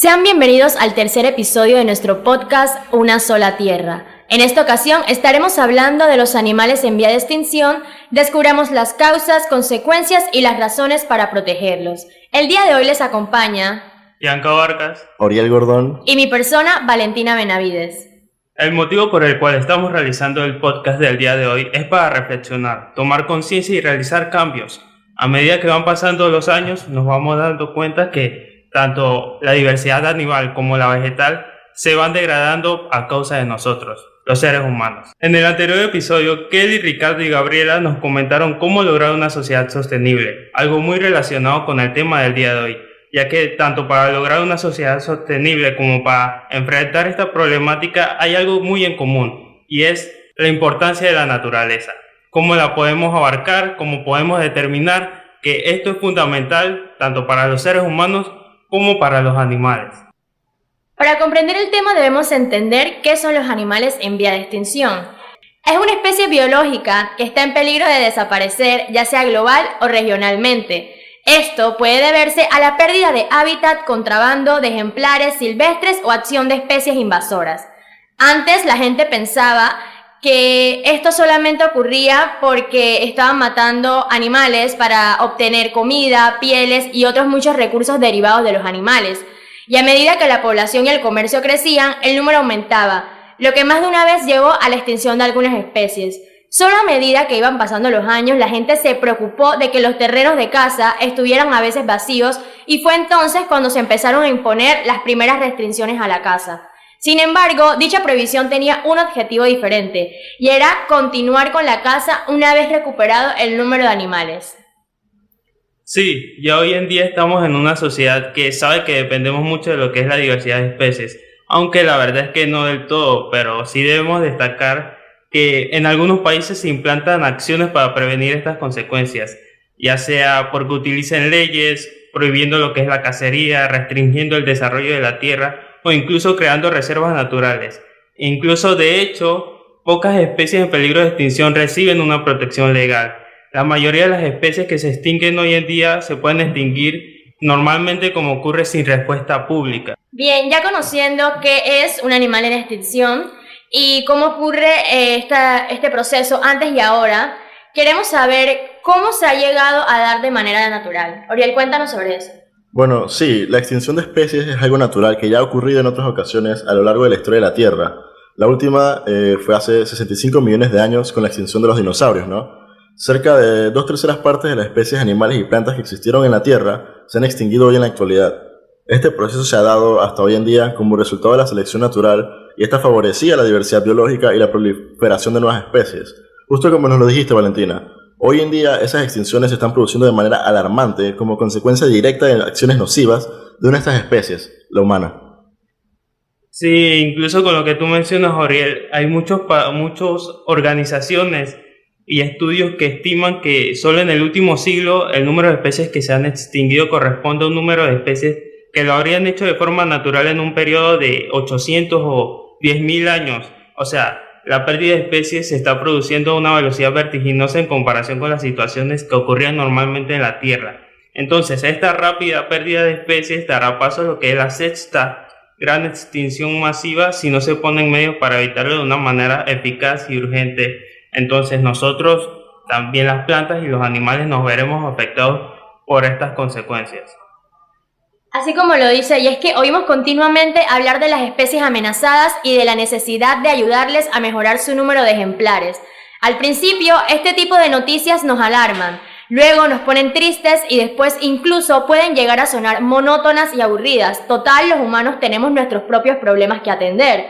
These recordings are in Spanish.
Sean bienvenidos al tercer episodio de nuestro podcast Una sola tierra. En esta ocasión estaremos hablando de los animales en vía de extinción, descubramos las causas, consecuencias y las razones para protegerlos. El día de hoy les acompaña Bianca Vargas, Oriel Gordón y mi persona Valentina Benavides. El motivo por el cual estamos realizando el podcast del día de hoy es para reflexionar, tomar conciencia y realizar cambios. A medida que van pasando los años nos vamos dando cuenta que tanto la diversidad animal como la vegetal se van degradando a causa de nosotros, los seres humanos. En el anterior episodio, Kelly, Ricardo y Gabriela nos comentaron cómo lograr una sociedad sostenible, algo muy relacionado con el tema del día de hoy, ya que tanto para lograr una sociedad sostenible como para enfrentar esta problemática hay algo muy en común, y es la importancia de la naturaleza. Cómo la podemos abarcar, cómo podemos determinar que esto es fundamental tanto para los seres humanos como para los animales. Para comprender el tema debemos entender qué son los animales en vía de extinción. Es una especie biológica que está en peligro de desaparecer, ya sea global o regionalmente. Esto puede deberse a la pérdida de hábitat, contrabando de ejemplares silvestres o acción de especies invasoras. Antes la gente pensaba que esto solamente ocurría porque estaban matando animales para obtener comida, pieles y otros muchos recursos derivados de los animales. Y a medida que la población y el comercio crecían, el número aumentaba, lo que más de una vez llevó a la extinción de algunas especies. Solo a medida que iban pasando los años, la gente se preocupó de que los terrenos de caza estuvieran a veces vacíos y fue entonces cuando se empezaron a imponer las primeras restricciones a la caza. Sin embargo, dicha prohibición tenía un objetivo diferente, y era continuar con la caza una vez recuperado el número de animales. Sí, ya hoy en día estamos en una sociedad que sabe que dependemos mucho de lo que es la diversidad de especies, aunque la verdad es que no del todo, pero sí debemos destacar que en algunos países se implantan acciones para prevenir estas consecuencias, ya sea porque utilicen leyes, prohibiendo lo que es la cacería, restringiendo el desarrollo de la tierra, o incluso creando reservas naturales. Incluso, de hecho, pocas especies en peligro de extinción reciben una protección legal. La mayoría de las especies que se extinguen hoy en día se pueden extinguir normalmente como ocurre sin respuesta pública. Bien, ya conociendo qué es un animal en extinción y cómo ocurre este proceso antes y ahora, queremos saber cómo se ha llegado a dar de manera natural. Oriel, cuéntanos sobre eso. Bueno, sí, la extinción de especies es algo natural que ya ha ocurrido en otras ocasiones a lo largo de la historia de la Tierra. La última fue hace 65 millones de años con la extinción de los dinosaurios, ¿no? Cerca de 2/3 partes de las especies animales y plantas que existieron en la Tierra se han extinguido hoy en la actualidad. Este proceso se ha dado hasta hoy en día como resultado de la selección natural y esta favorecía la diversidad biológica y la proliferación de nuevas especies. Justo como nos lo dijiste, Valentina. Hoy en día esas extinciones se están produciendo de manera alarmante como consecuencia directa de acciones nocivas de una de estas especies, la humana. Sí, incluso con lo que tú mencionas, Oriel, hay muchas organizaciones y estudios que estiman que solo en el último siglo el número de especies que se han extinguido corresponde a un número de especies que lo habrían hecho de forma natural en un periodo de 800 o 10.000 años. O sea, la pérdida de especies se está produciendo a una velocidad vertiginosa en comparación con las situaciones que ocurrían normalmente en la Tierra. Entonces, esta rápida pérdida de especies dará paso a lo que es la sexta gran extinción masiva si no se ponen medios para evitarlo de una manera eficaz y urgente. Entonces, nosotros, también las plantas y los animales, nos veremos afectados por estas consecuencias. Así como lo dice, y es que oímos continuamente hablar de las especies amenazadas y de la necesidad de ayudarles a mejorar su número de ejemplares. Al principio, este tipo de noticias nos alarman, luego nos ponen tristes y después incluso pueden llegar a sonar monótonas y aburridas. Total, los humanos tenemos nuestros propios problemas que atender.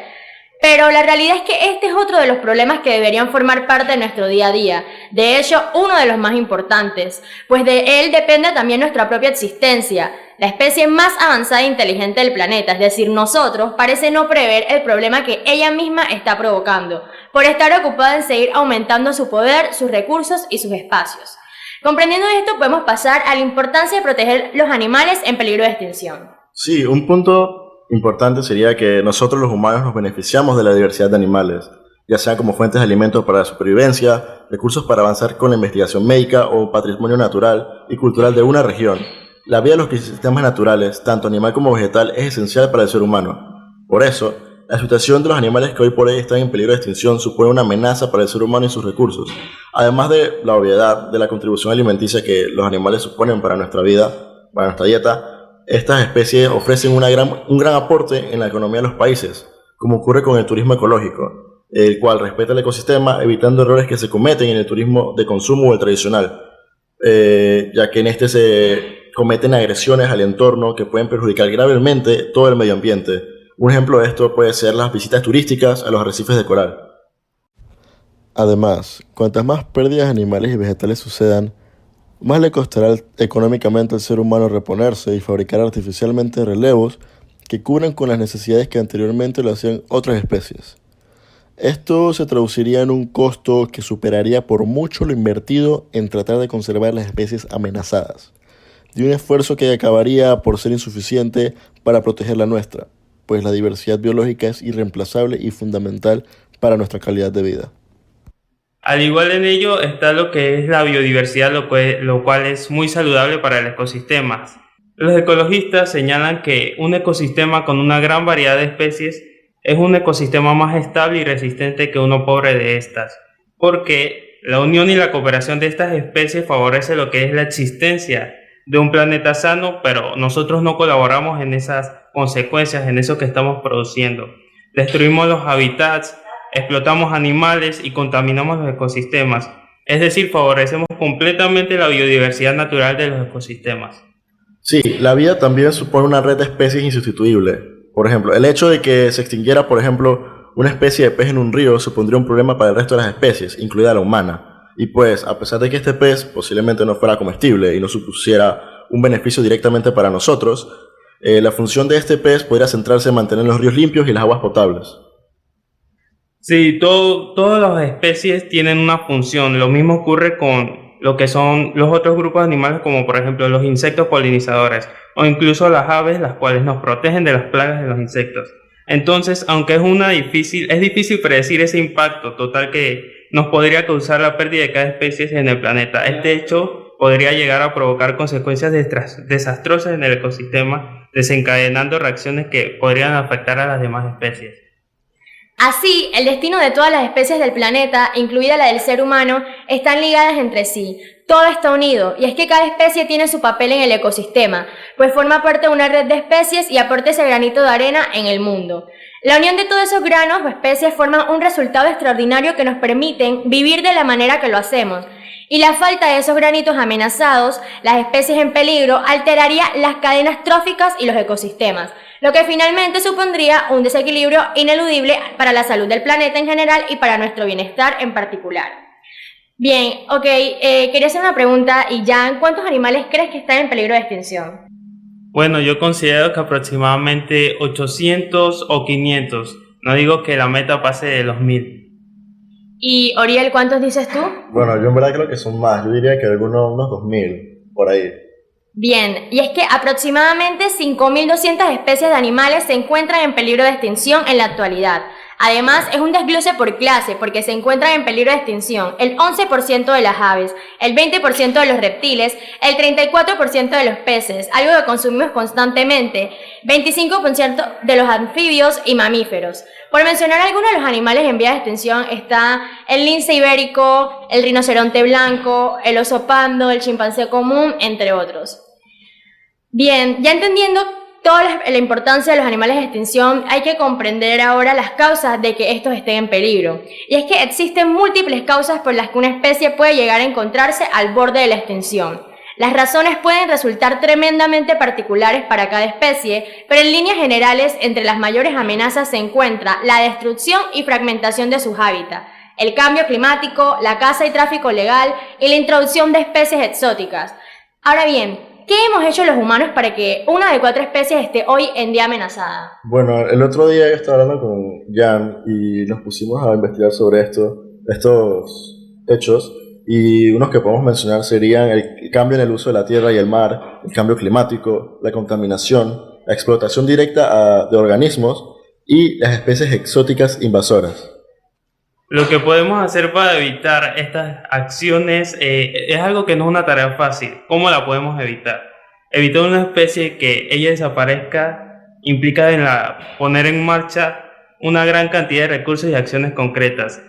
Pero la realidad es que este es otro de los problemas que deberían formar parte de nuestro día a día. De hecho, uno de los más importantes, pues de él depende también nuestra propia existencia. La especie más avanzada e inteligente del planeta, es decir, nosotros, parece no prever el problema que ella misma está provocando, por estar ocupada en seguir aumentando su poder, sus recursos y sus espacios. Comprendiendo esto, podemos pasar a la importancia de proteger los animales en peligro de extinción. Sí, un punto importante sería que nosotros los humanos nos beneficiamos de la diversidad de animales, ya sean como fuentes de alimentos para la supervivencia, recursos para avanzar con la investigación médica o patrimonio natural y cultural de una región. La vida de los ecosistemas naturales, tanto animal como vegetal, es esencial para el ser humano. Por eso, la situación de los animales que hoy por hoy están en peligro de extinción supone una amenaza para el ser humano y sus recursos. Además de la obviedad de la contribución alimenticia que los animales suponen para nuestra vida, para nuestra dieta, estas especies ofrecen un gran aporte en la economía de los países, como ocurre con el turismo ecológico, el cual respeta el ecosistema evitando errores que se cometen en el turismo de consumo o el tradicional, ya que en este se cometen agresiones al entorno que pueden perjudicar gravemente todo el medio ambiente. Un ejemplo de esto puede ser las visitas turísticas a los arrecifes de coral. Además, cuantas más pérdidas animales y vegetales sucedan, más le costará económicamente al ser humano reponerse y fabricar artificialmente relevos que cubran con las necesidades que anteriormente lo hacían otras especies. Esto se traduciría en un costo que superaría por mucho lo invertido en tratar de conservar las especies amenazadas, de un esfuerzo que acabaría por ser insuficiente para proteger la nuestra, pues la diversidad biológica es irreemplazable y fundamental para nuestra calidad de vida. Al igual en ello está lo que es la biodiversidad, lo cual es muy saludable para el ecosistema. Los ecologistas señalan que un ecosistema con una gran variedad de especies es un ecosistema más estable y resistente que uno pobre de estas, porque la unión y la cooperación de estas especies favorece lo que es la existencia de un planeta sano, pero nosotros no colaboramos en esas consecuencias, en eso que estamos produciendo. Destruimos los hábitats, explotamos animales y contaminamos los ecosistemas, es decir, favorecemos completamente la biodiversidad natural de los ecosistemas. Sí, la vida también supone una red de especies insustituible. Por ejemplo, el hecho de que se extinguiera, por ejemplo, una especie de pez en un río supondría un problema para el resto de las especies, incluida la humana. Y pues, a pesar de que este pez posiblemente no fuera comestible y no supusiera un beneficio directamente para nosotros, la función de este pez podría centrarse en mantener los ríos limpios y las aguas potables. Sí, todas las especies tienen una función. Lo mismo ocurre con lo que son los otros grupos de animales, como por ejemplo los insectos polinizadores o incluso las aves, las cuales nos protegen de las plagas de los insectos. Entonces, aunque es difícil predecir ese impacto total que nos podría causar la pérdida de cada especie en el planeta. Este hecho podría llegar a provocar consecuencias desastrosas en el ecosistema, desencadenando reacciones que podrían afectar a las demás especies. Así, el destino de todas las especies del planeta, incluida la del ser humano, están ligadas entre sí. Todo está unido, y es que cada especie tiene su papel en el ecosistema, pues forma parte de una red de especies y aporta ese granito de arena en el mundo. La unión de todos esos granos o especies forma un resultado extraordinario que nos permiten vivir de la manera que lo hacemos. Y la falta de esos granitos amenazados, las especies en peligro, alteraría las cadenas tróficas y los ecosistemas, lo que finalmente supondría un desequilibrio ineludible para la salud del planeta en general y para nuestro bienestar en particular. Bien, quería hacer una pregunta, y Jan, ¿cuántos animales crees que están en peligro de extinción? Bueno, yo considero que aproximadamente 800 o 500. No digo que la meta pase de los 1000. Y Oriel, ¿cuántos dices tú? Bueno, yo en verdad creo que son más. Yo diría que unos 2000, por ahí. Bien, y es que aproximadamente 5.200 especies de animales se encuentran en peligro de extinción en la actualidad. Además, es un desglose por clase, porque se encuentran en peligro de extinción el 11% de las aves, el 20% de los reptiles, el 34% de los peces, algo que consumimos constantemente, 25% de los anfibios y mamíferos. Por mencionar algunos de los animales en vía de extinción está el lince ibérico, el rinoceronte blanco, el oso pando, el chimpancé común, entre otros. Bien, ya entendiendo toda la importancia de los animales de extinción, hay que comprender ahora las causas de que estos estén en peligro. Y es que existen múltiples causas por las que una especie puede llegar a encontrarse al borde de la extinción. Las razones pueden resultar tremendamente particulares para cada especie, pero en líneas generales, entre las mayores amenazas se encuentra la destrucción y fragmentación de sus hábitats, el cambio climático, la caza y tráfico ilegal y la introducción de especies exóticas. Ahora bien, ¿qué hemos hecho los humanos para que una de 4 especies esté hoy en día amenazada? Bueno, el otro día yo estaba hablando con Jan y nos pusimos a investigar sobre estos hechos, y unos que podemos mencionar serían el cambio en el uso de la tierra y el mar, el cambio climático, la contaminación, la explotación directa de organismos y las especies exóticas invasoras. Lo que podemos hacer para evitar estas acciones es algo que no es una tarea fácil. ¿Cómo la podemos evitar? Evitar una especie que ella desaparezca implica poner en marcha una gran cantidad de recursos y acciones concretas.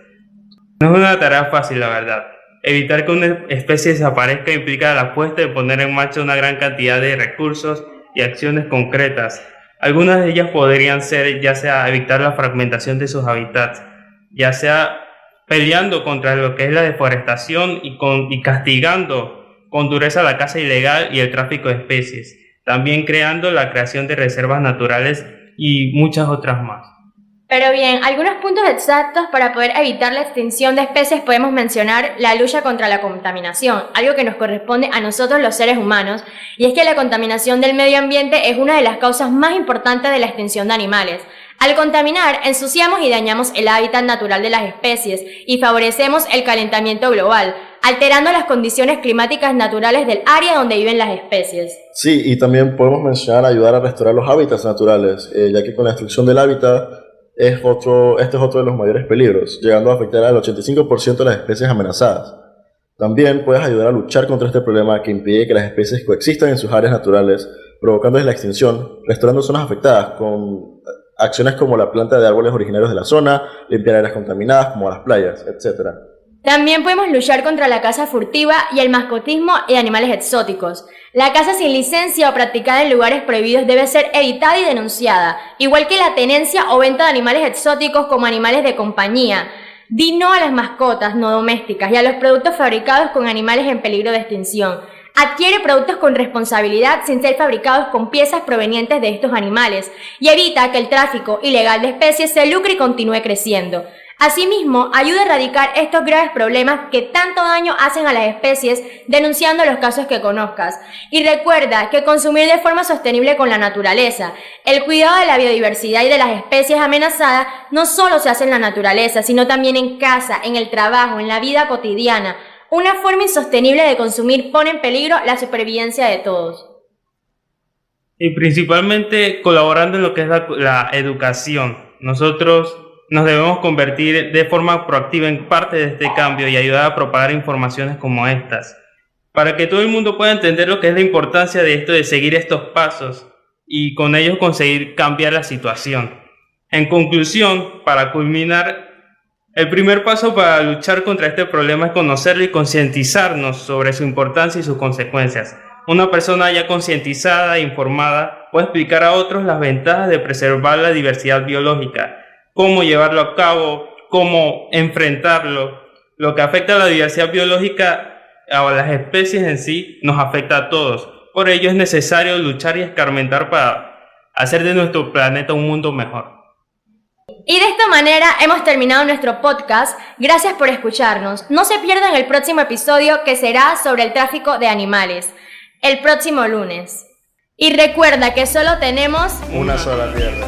No es una tarea fácil, la verdad. Evitar que una especie desaparezca implica la apuesta de poner en marcha una gran cantidad de recursos y acciones concretas. Algunas de ellas podrían ser ya sea evitar la fragmentación de sus hábitats, ya sea peleando contra lo que es la deforestación y castigando con dureza la caza ilegal y el tráfico de especies, también creando la creación de reservas naturales y muchas otras más. Pero bien, algunos puntos exactos para poder evitar la extinción de especies podemos mencionar la lucha contra la contaminación, algo que nos corresponde a nosotros los seres humanos, y es que la contaminación del medio ambiente es una de las causas más importantes de la extinción de animales. Al contaminar, ensuciamos y dañamos el hábitat natural de las especies y favorecemos el calentamiento global, alterando las condiciones climáticas naturales del área donde viven las especies. Sí, y también podemos mencionar ayudar a restaurar los hábitats naturales, ya que con la destrucción del hábitat este es otro de los mayores peligros, llegando a afectar al 85% de las especies amenazadas. También puedes ayudar a luchar contra este problema que impide que las especies coexistan en sus áreas naturales, provocándoles la extinción, restaurando zonas afectadas con acciones como la planta de árboles originarios de la zona, limpiar áreas contaminadas como las playas, etc. También podemos luchar contra la caza furtiva y el mascotismo de animales exóticos. La caza sin licencia o practicada en lugares prohibidos debe ser evitada y denunciada, igual que la tenencia o venta de animales exóticos como animales de compañía. Di no a las mascotas no domésticas y a los productos fabricados con animales en peligro de extinción. Adquiere productos con responsabilidad sin ser fabricados con piezas provenientes de estos animales y evita que el tráfico ilegal de especies se lucre y continúe creciendo. Asimismo, ayuda a erradicar estos graves problemas que tanto daño hacen a las especies, denunciando los casos que conozcas. Y recuerda que consumir de forma sostenible con la naturaleza, el cuidado de la biodiversidad y de las especies amenazadas no solo se hace en la naturaleza, sino también en casa, en el trabajo, en la vida cotidiana. Una forma insostenible de consumir pone en peligro la supervivencia de todos. Y principalmente colaborando en lo que es la educación. Nosotros nos debemos convertir de forma proactiva en parte de este cambio y ayudar a propagar informaciones como estas, para que todo el mundo pueda entender lo que es la importancia de esto, de seguir estos pasos y con ellos conseguir cambiar la situación. En conclusión, para culminar, el primer paso para luchar contra este problema es conocerlo y concientizarnos sobre su importancia y sus consecuencias. Una persona ya concientizada e informada puede explicar a otros las ventajas de preservar la diversidad biológica, cómo llevarlo a cabo, cómo enfrentarlo. Lo que afecta a la diversidad biológica a las especies en sí nos afecta a todos. Por ello es necesario luchar y escarmentar para hacer de nuestro planeta un mundo mejor. Y de esta manera hemos terminado nuestro podcast. Gracias por escucharnos. No se pierdan el próximo episodio, que será sobre el tráfico de animales, el próximo lunes. Y recuerda que solo tenemos una sola tierra.